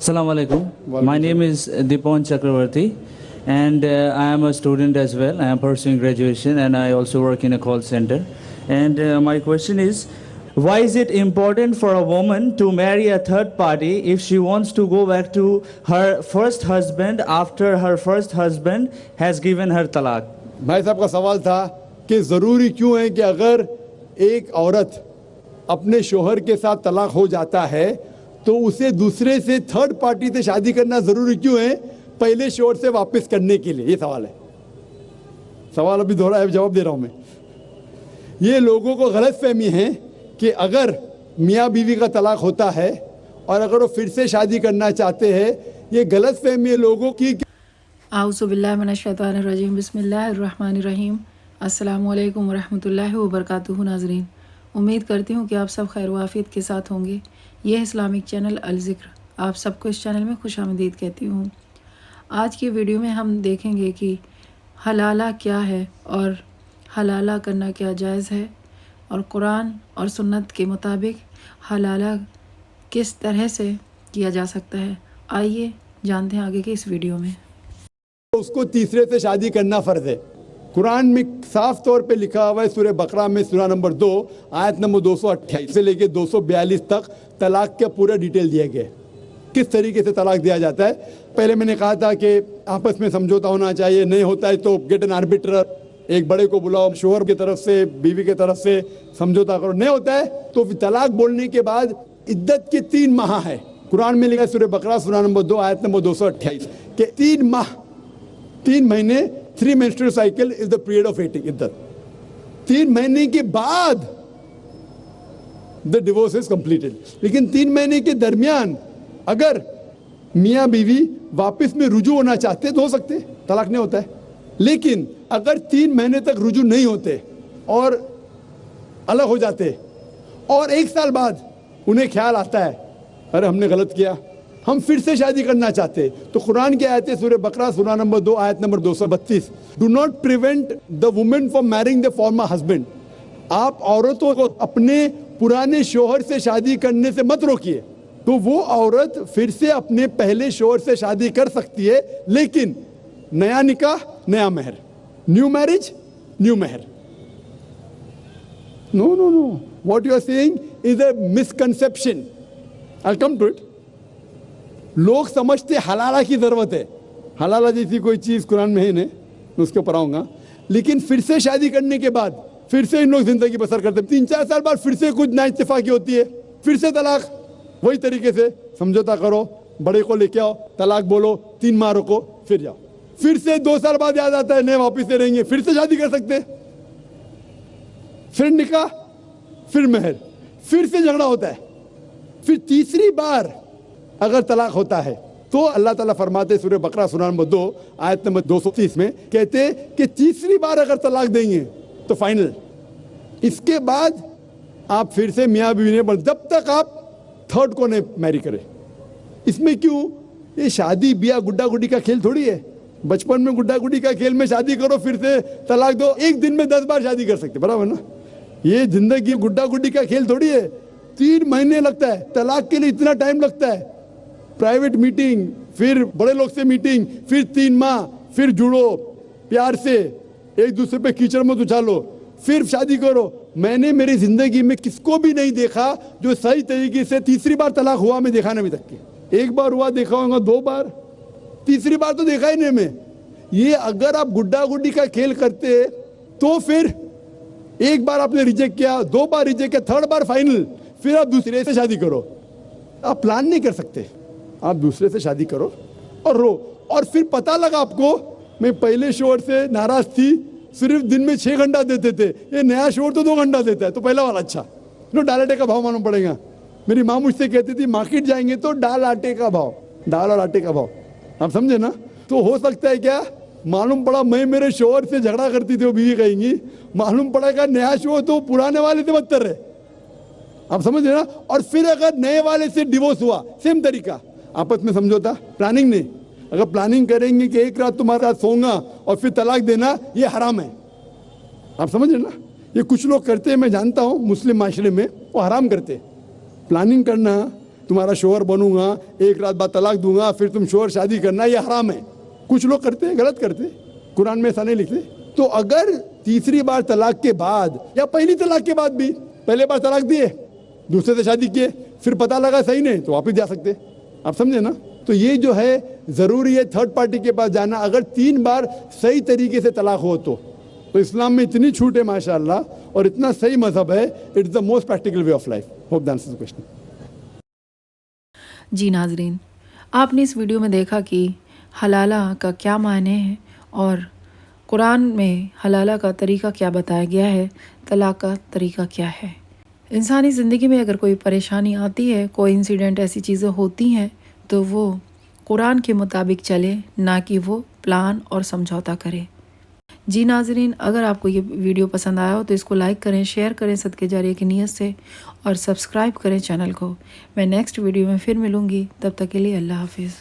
Assalamu alaikum. My name is Dipon Chakravarti, and I am a student as well. I am pursuing graduation, and I also work in a call center. And my question is, why is it important for a woman to marry a third party if she wants to go back to her first husband after her first husband has given her talaq? भाई साहब का सवाल था कि ज़रूरी क्यों है कि अगर एक औरत अपने शोहर के साथ तलाक हो जाता है तो उसे दूसरे से थर्ड पार्टी से शादी करना ज़रूरी क्यों है पहले शोहर से वापस करने के लिए? ये सवाल है। सवाल अभी दोहरा है, जवाब दे रहा हूँ मैं। ये लोगों को गलत फहमी है कि अगर मियाँ बीवी का तलाक होता है और अगर वो फिर से शादी करना चाहते हैं, ये गलत फहमी है लोगों की। आउज़ुबिल्लाहि मिनश्शैतानिर्रजीम बिस्मिल्लाहिर्रहमानिर्रहीम। अस्सलामु अलैकुम वरहमतुल्लाहि वबरकातुहू। नाज़रीन, उम्मीद करती हूँ कि आप सब खैर वाफियत के साथ होंगे। यह इस्लामिक चैनल अल ज़िक्र आप सबको इस चैनल में खुशामदीद कहती हूँ। आज की वीडियो में हम देखेंगे कि हलाला क्या है और हलाला करना क्या जायज़ है और कुरान और सुन्नत के मुताबिक हलाला किस तरह से किया जा सकता है। आइए जानते हैं आगे की इस वीडियो में। उसको तीसरे से शादी करना फ़र्ज है। कुरान में साफ तौर पे लिखा हुआ है, सूरह बकरा में सूरा नंबर 2 आयत नंबर 228 से लेके 242 तक तलाक का पूरा डिटेल दिया गया है, किस तरीके से तलाक दिया जाता है। पहले मैंने कहा था कि आपस में समझौता होना चाहिए, नहीं होता है तो गेट एन आर्बिट्रर, एक बड़े को बुलाओ, शोहर की तरफ से बीवी की तरफ से समझौता करो। नहीं होता है तो तलाक बोलने के बाद इद्दत के 3 माह है। कुरान में लिखा है सूरह बकरा सूरा नंबर 2 आयत नंबर 228 के 3 माह, 3 महीने, 3 menstrual cycle is the period of waiting इद्दत। 3 महीने के बाद the divorce is completed। लेकिन 3 महीने के दरमियान अगर मियाँ बीवी वापस में रुजू होना चाहते तो हो सकते, तलाक नहीं होता है। लेकिन अगर 3 महीने तक रुजू नहीं होते और अलग हो जाते और 1 साल बाद उन्हें ख्याल आता है अरे हमने गलत किया, हम फिर से शादी करना चाहते, तो कुरान की आयत है सूरह बकरा सूरा नंबर 2 आयत number 232, do not prevent the women from marrying the former husband. आप औरतों को अपने पुराने शोहर से शादी करने से मत रोकिए। तो वो औरत फिर से अपने पहले शोहर से शादी कर सकती है, लेकिन नया निकाह नया महर, new marriage new mehr. No no no, what you are saying is a misconception. I come to it. लोग समझते हलाला की ज़रूरत है, हलाला जैसी कोई चीज़ कुरान में है नहीं, मैं उसके ऊपर आऊँगा। लेकिन फिर से शादी करने के बाद फिर से इन लोग ज़िंदगी बसर करते हैं, 3-4 साल बाद फिर से कुछ नाइत्तेफाकी होती है, फिर से तलाक। वही तरीके से समझौता करो, बड़े को लेके आओ, तलाक बोलो, 3 माह रुको, फिर जाओ। फिर से 2 साल बाद याद आता है नहीं वापिस से रहेंगे, फिर से शादी कर सकते, फिर निकाह, फिर महर, फिर से झगड़ा होता है। फिर तीसरी बार अगर तलाक होता है तो अल्लाह ताला फरमाते सूरह बकरा सूरा नंबर 2 आयत नंबर 230 में कहते कि तीसरी बार अगर तलाक देंगे तो फाइनल। इसके बाद आप फिर से मियाँ बीवी ने, जब तक आप थर्ड को नहीं मैरी करें। इसमें क्यों? ये शादी ब्याह गुड्डा गुड्डी का खेल थोड़ी है। बचपन में गुड्डा गुड्डी का खेल में शादी करो फिर से तलाक दो, एक दिन में 10 बार शादी कर सकते, बराबर ना? ये जिंदगी गुड्डा गुड्डी का खेल थोड़ी है। 3 महीने लगता है तलाक के लिए, इतना टाइम लगता है। प्राइवेट मीटिंग, फिर बड़े लोग से मीटिंग, फिर 3 माह, फिर जुड़ो प्यार से, एक दूसरे पे कीचड़ मत उछालो, फिर शादी करो। मैंने मेरी जिंदगी में किसको भी नहीं देखा जो सही तरीके से तीसरी बार तलाक हुआ, मैं देखा नहीं अभी तक के। 1 बार हुआ देखा होगा, 2 बार, तीसरी बार तो देखा ही नहीं मैं। ये अगर आप गुड्डा गुड्डी का खेल करते तो फिर 1 बार आपने रिजेक्ट किया, 2 बार रिजेक्ट किया, 3rd बार फाइनल, फिर आप दूसरे से शादी करो। आप प्लान नहीं कर सकते, आप दूसरे से शादी करो और रो। और फिर पता लगा आपको मैं पहले शोहर से नाराज थी, सिर्फ दिन में 6 घंटा देते थे, ये नया शोहर तो 2 घंटा देता है, तो पहला वाला अच्छा। नो, दाल आटे का भाव मालूम पड़ेगा। मेरी माँ मुझसे कहती थी मार्केट जाएंगे तो दाल आटे का भाव, दाल और आटे का भाव, आप समझे ना? तो हो सकता है क्या, मालूम पड़ा मैं मेरे शोहर से झगड़ा करती थी, वो बीवी कहेंगी, मालूम पड़ेगा नया शोहर तो पुराने वाले से बदतर है, आप समझ रहे ना? और फिर अगर नए वाले से डिवोर्स हुआ, सेम तरीका, आपस में समझौता, प्लानिंग नहीं। अगर प्लानिंग करेंगे कि एक रात तुम्हारे साथ सोऊंगा और फिर तलाक देना, ये हराम है, आप समझ रहे ना? ये कुछ लोग करते हैं, मैं जानता हूँ मुस्लिम माशरे में वो हराम करते। प्लानिंग करना तुम्हारा शोहर बनूंगा, एक रात बाद तलाक दूंगा, फिर तुम शोहर शादी करना, ये हराम है। कुछ लोग करते हैं, गलत करते हैं, कुरान में ऐसा नहीं लिखते। तो अगर तीसरी बार तलाक के बाद या पहली तलाक के बाद भी, पहले बार तलाक दिए, दूसरे से शादी किए, फिर पता लगा सही नहीं, तो वापिस जा सकते। आप समझे ना? तो ये जो है ज़रूरी है थर्ड पार्टी के पास जाना, अगर 3 बार सही तरीके से तलाक हो तो इस्लाम में इतनी छूट है माशाअल्लाह, और इतना सही मजहब है, it's the most practical way of life. Hope that answers the question. जी नाजरीन, आपने इस वीडियो में देखा कि हलाला का क्या मायने है और कुरान में हलाला का तरीका क्या बताया गया है, तलाक का तरीका क्या है। इंसानी ज़िंदगी में अगर कोई परेशानी आती है, कोई इंसिडेंट ऐसी चीज़ें होती हैं, तो वो कुरान के मुताबिक चले, ना कि वो प्लान और समझौता करे। जी नाजरीन, अगर आपको ये वीडियो पसंद आया हो तो इसको लाइक करें, शेयर करें सदके जारिया की नीयत से, और सब्सक्राइब करें चैनल को। मैं नेक्स्ट वीडियो में फिर मिलूँगी, तब तक के लिए अल्लाह हाफिज़।